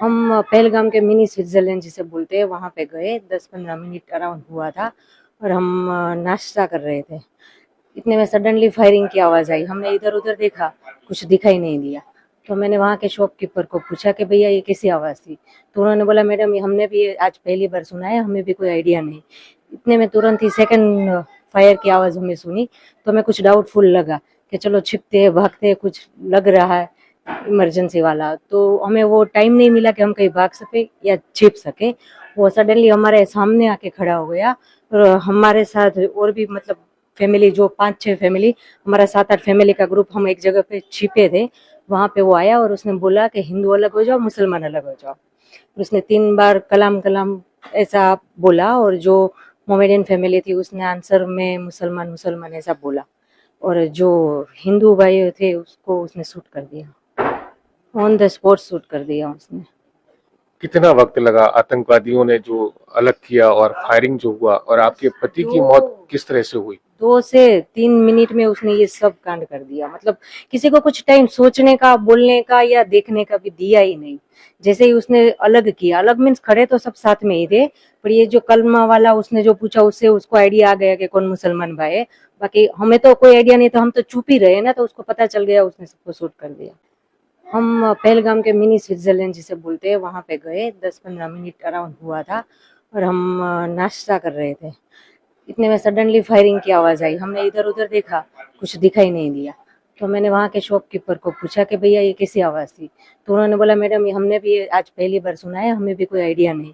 हम पहलगाम के mini Switzerland जिसे बोलते हैं वहाँ पे गए। 10-15 मिनट अराउंड हुआ था और हम नाश्ता कर रहे थे। इतने में सडनली फायरिंग की आवाज़ आई। हमने इधर उधर देखा, कुछ दिखाई नहीं दिया। तो मैंने वहाँ के शॉपकीपर को पूछा कि भैया ये कैसी आवाज़ थी। तो उन्होंने बोला मैडम ये हमने भी आज पहली बार सुना है, हमें भी कोई आइडिया नहीं। इतने में तुरंत ही सेकंड फायर की आवाज़ हमें सुनी। तो हमें कुछ डाउटफुल लगा कि चलो छिपते हैं, भागते हैं, कुछ लग रहा है इमरजेंसी वाला। तो हमें वो टाइम नहीं मिला कि हम कहीं भाग सके या छिप सके। वो सडनली हमारे सामने आके खड़ा हो गया और हमारे साथ और भी मतलब फैमिली, जो 5-6 फैमिली, हमारा 7-8 फैमिली का ग्रुप, हम एक जगह पे छिपे थे। वहां पे वो आया और उसने बोला कि हिंदू अलग हो जाओ, मुसलमान अलग हो जाओ। उसने 3 बार कलाम कलाम ऐसा बोला और जो मोमेडियन फैमिली थी उसने आंसर में मुसलमान मुसलमान ऐसा बोला और जो हिंदू भाई थे उसको उसने शूट कर दिया, ऑन द स्पॉट शूट कर दिया उसने। कितना वक्त लगा आतंकवादियों ने जो अलग किया और फायरिंग जो हुआ, और आपके पति की मौत किस तरह से हुई? 2 से 3 मिनट में उसने ये सब कांड कर दिया। मतलब किसी को कुछ टाइम सोचने का, बोलने का या देखने का भी दिया ही नहीं। जैसे ही उसने अलग किया, अलग मीन्स खड़े तो सब साथ में ही थे, पर ये जो कलमा वाला उसने जो पूछा उससे उसको आइडिया आ गया कि कौन मुसलमान भाई है। बाकी हमें तो कोई आइडिया नहीं था, हम तो चुप ही रहे ना, तो उसको पता चल गया, उसने सबको शूट कर दिया। हम पहलगाम के मिनी स्विट्जरलैंड जिसे बोलते हैं वहां पे गए। 10-15 मिनट अराउंड हुआ था और हम नाश्ता कर रहे थे। इतने में सडनली फायरिंग की आवाज़ आई। हमने इधर उधर देखा, कुछ दिखाई नहीं दिया। तो मैंने वहाँ के शॉपकीपर को पूछा कि भैया ये कैसी आवाज़ थी। तो उन्होंने बोला मैडम ये हमने भी आज पहली बार सुना है, हमें भी कोई आइडिया नहीं।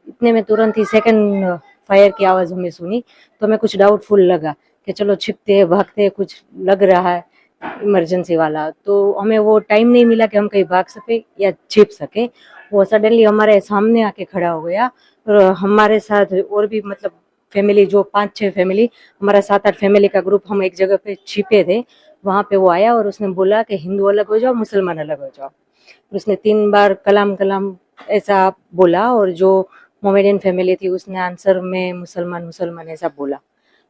इतने में तुरंत ही सेकंड फायर की आवाज़ हमें सुनी। तो हमें कुछ डाउटफुल लगा कि चलो छिपते हैं, भागते हैं, कुछ लग रहा है इमरजेंसी वाला। तो हमें वो टाइम नहीं मिला कि हम कहीं भाग सके या छिप सके। वो सडनली हमारे सामने आके खड़ा हो गया और हमारे साथ और भी मतलब फैमिली, जो 5-6 फैमिली, हमारा 7-8 फैमिली का ग्रुप, हम एक जगह पे छिपे थे। वहां पे वो आया और उसने बोला कि हिंदू अलग हो जाओ, मुसलमान अलग हो जाओ। उसने 3 बार कलाम कलाम ऐसा बोला और जो मोमेडियन फैमिली थी उसने आंसर में मुसलमान मुसलमान ऐसा बोला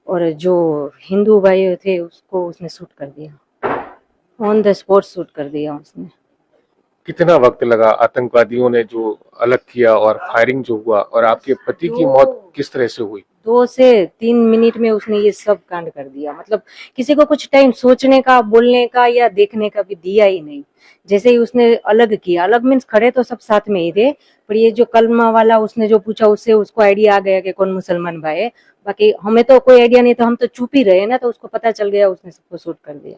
और जो हिंदू भाई थे उसको उसने शूट कर दिया, ऑन द स्पॉट शूट कर दिया उसने। कितना वक्त लगा आतंकवादियों ने जो अलग किया और फायरिंग जो हुआ, और आपके पति की मौत किस तरह से हुई? 2 से 3 मिनट में उसने ये सब कांड कर दिया। मतलब किसी को कुछ टाइम सोचने का, बोलने का या देखने का भी दिया ही नहीं। जैसे ही उसने अलग किया, अलग मीन्स खड़े तो सब साथ में ही थे, पर ये जो कलमा वाला उसने जो पूछा उससे उसको आइडिया आ गया कि कौन मुसलमान भाई है। बाकी हमें तो कोई आइडिया नहीं था, हम तो चुप ही रहे ना, तो उसको पता चल गया, उसने सबको शूट कर दिया।